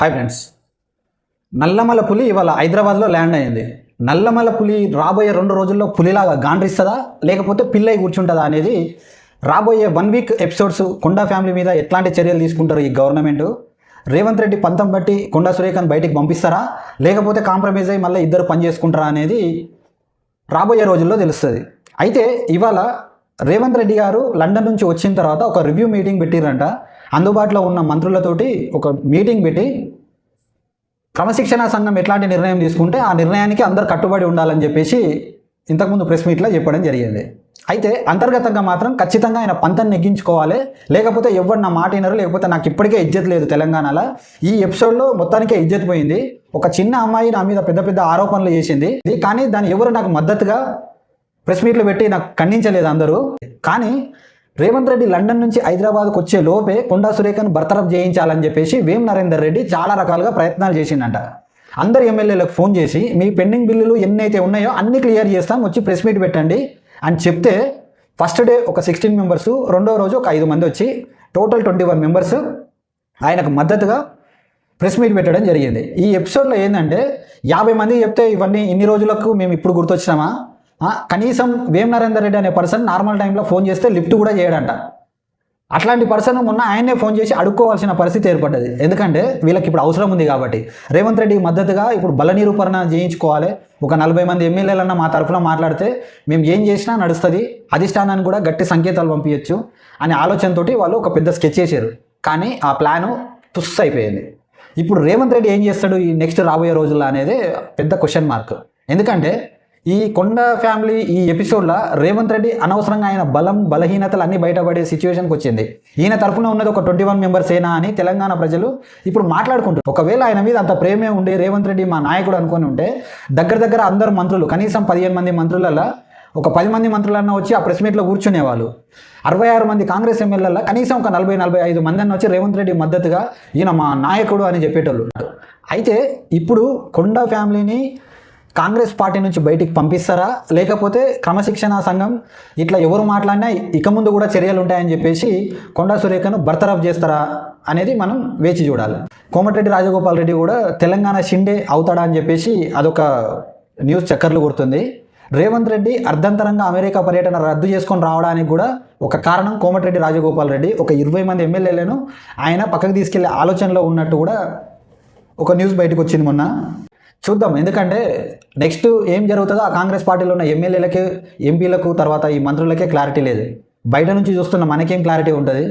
Hi friends. Nallamala పులి ఇవాళ హైదరాబాద్లో ల్యాండ్ అయింది. నల్లమల పులి రాబోయే 2 రోజుల్లో పులిలాగా గాండ్రిస్తుందా లేకపోతే పిల్లై కూర్చుంటుందా అనేది రాబోయే 1 వీక్ ఎపిసోడ్స్ కొండా ఫ్యామిలీ మీద ఎట్లాంటి చర్యలు తీసుకుంటారు ఈ గవర్నమెంట్. రేవంత్ రెడ్డి పంతం బట్టి కొండా సురేఖను బయటికి పంపిస్తారా లేకపోతే కాంప్రమైజ్ అయ్యి మళ్ళీ ఇద్దరు పని చేసుకుంటారా అనేది రాబోయే రోజుల్లో తెలుస్తుంది. అయితే ఇవాళ రేవంత్ రెడ్డి గారు లండన్ నుంచి వచ్చిన తర్వాత ఒక రివ్యూ మీటింగ్ పెట్టిరంట. అందుబాటులో ఉన్న మంత్రులతోటి ఒక మీటింగ్ పెట్టి క్రమశిక్షణా సంఘం ఎట్లాంటి నిర్ణయం తీసుకుంటే ఆ నిర్ణయానికి అందరు కట్టుబడి ఉండాలని చెప్పేసి ఇంతకుముందు ప్రెస్ మీట్లో చెప్పడం జరిగింది. అయితే అంతర్గతంగా మాత్రం ఖచ్చితంగా ఆయన పంతం నెగ్గించుకోవాలి, లేకపోతే ఎవరు నా మాట వినరు, లేకపోతే నాకు ఇప్పటికే ఇజ్జత్ లేదు తెలంగాణలో. ఈ ఎపిసోడ్లో మొత్తానికే ఇజ్జత్ పోయింది. ఒక చిన్న అమ్మాయి నా మీద పెద్ద పెద్ద ఆరోపణలు చేసింది, కానీ దాన్ని ఎవరు నాకు మద్దతుగా ప్రెస్ మీట్లు పెట్టి నాకు ఖండించలేదు అందరూ. కానీ రేవంత్ రెడ్డి లండన్ నుంచి హైదరాబాద్కు వచ్చే లోపే కొండా సురేఖను బర్తరఫ్ చేయించాలని చెప్పేసి వేం నరేందర్ రెడ్డి చాలా రకాలుగా ప్రయత్నాలు చేసిండంట. అందరు ఎమ్మెల్యేలకు ఫోన్ చేసి మీ పెండింగ్ బిల్లులు ఎన్నైతే ఉన్నాయో అన్ని క్లియర్ చేస్తాం, వచ్చి ప్రెస్ మీట్ పెట్టండి అని చెప్తే ఫస్ట్ డే ఒక 16 మెంబర్స్, రెండో రోజు ఒక 5 మంది వచ్చి టోటల్ 21 మెంబర్స్ ఆయనకు మద్దతుగా ప్రెస్ మీట్ పెట్టడం జరిగింది. ఈ ఎపిసోడ్లో ఏంటంటే 50 మంది చెప్తే ఇవన్నీ ఇన్ని రోజులకు మేము ఇప్పుడు గుర్తొచ్చినామా? కనీసం వేం నరేందర్ రెడ్డి అనే పర్సన్ నార్మల్ టైంలో ఫోన్ చేస్తే లిఫ్ట్ కూడా చేయడంట. అట్లాంటి పర్సన్ మొన్న ఆయనే ఫోన్ చేసి అడుక్కోవాల్సిన పరిస్థితి ఏర్పడ్డది. ఎందుకంటే వీళ్ళకి ఇప్పుడు అవసరం ఉంది కాబట్టి. రేవంత్ రెడ్డికి మద్దతుగా ఇప్పుడు బల నిరూపణ చేయించుకోవాలి. ఒక 40 మంది ఎమ్మెల్యేలన్నా మా తరఫున మాట్లాడితే మేము ఏం చేసినా నడుస్తుంది, అధిష్టానాన్ని కూడా గట్టి సంకేతాలు పంపించచ్చు అనే ఆలోచనతోటి వాళ్ళు ఒక పెద్ద స్కెచ్ చేశారు. కానీ ఆ ప్లాను తుస్సు అయిపోయింది. ఇప్పుడు రేవంత్ రెడ్డి ఏం చేస్తాడు ఈ నెక్స్ట్ రాబోయే రోజుల్లో అనేది పెద్ద క్వశ్చన్ మార్క్. ఎందుకంటే ఈ కొండా ఫ్యామిలీ ఈ ఎపిసోడ్లో రేవంత్ రెడ్డి అనవసరంగా ఆయన బలహీనతలు అన్నీ బయటపడే సిచ్యువేషన్కి వచ్చింది. ఈయన తరఫున ఉన్నది ఒక 21 మెంబర్స్ ఏనా అని తెలంగాణ ప్రజలు ఇప్పుడు మాట్లాడుకుంటారు. ఒకవేళ ఆయన మీద అంత ప్రేమే ఉండి రేవంత్ రెడ్డి మా నాయకుడు అనుకొని ఉంటే దగ్గర అందరు మంత్రులు, కనీసం 15 మంది మంత్రులలో ఒక 10 మంది మంత్రులన్నా వచ్చి ఆ ప్రెస్ మీట్లో కూర్చునేవాళ్ళు. 66 మంది కాంగ్రెస్ ఎమ్మెల్యేల కనీసం ఒక 40-45 మంది అన్న వచ్చి రేవంత్ రెడ్డి మద్దతుగా ఈయన మా నాయకుడు అని చెప్పేటోళ్ళు. అయితే ఇప్పుడు కొండా ఫ్యామిలీని కాంగ్రెస్ పార్టీ నుంచి బయటికి పంపిస్తారా లేకపోతే క్రమశిక్షణా సంఘం ఇట్లా ఎవరు మాట్లాడినా ఇక ముందు కూడా చర్యలు ఉంటాయని చెప్పేసి కొండా సురేఖను బర్తరఫ్ చేస్తారా అనేది మనం వేచి చూడాలి. కోమటిరెడ్డి రాజగోపాల్ రెడ్డి కూడా తెలంగాణ షిండే అవుతాడా అని చెప్పేసి అదొక న్యూస్ చక్కర్లు కొడుతుంది. రేవంత్ రెడ్డి అర్ధంతరంగా అమెరికా పర్యటన రద్దు చేసుకొని రావడానికి కూడా ఒక కారణం కోమటిరెడ్డి రాజగోపాల్ రెడ్డి ఒక 20 మంది ఎమ్మెల్యేలను ఆయన పక్కకు తీసుకెళ్లే ఆలోచనలో ఉన్నట్టు కూడా ఒక న్యూస్ బయటకు వచ్చింది మొన్న. చూద్దాం, ఎందుకంటే నెక్స్ట్ ఏం జరుగుతుందో ఆ కాంగ్రెస్ పార్టీలో ఉన్న ఎమ్మెల్యేలకి, ఎంపీలకు, తర్వాత ఈ మంత్రులకే క్లారిటీ లేదు. బయట నుంచి చూస్తున్న మనకేం క్లారిటీ ఉంటుంది?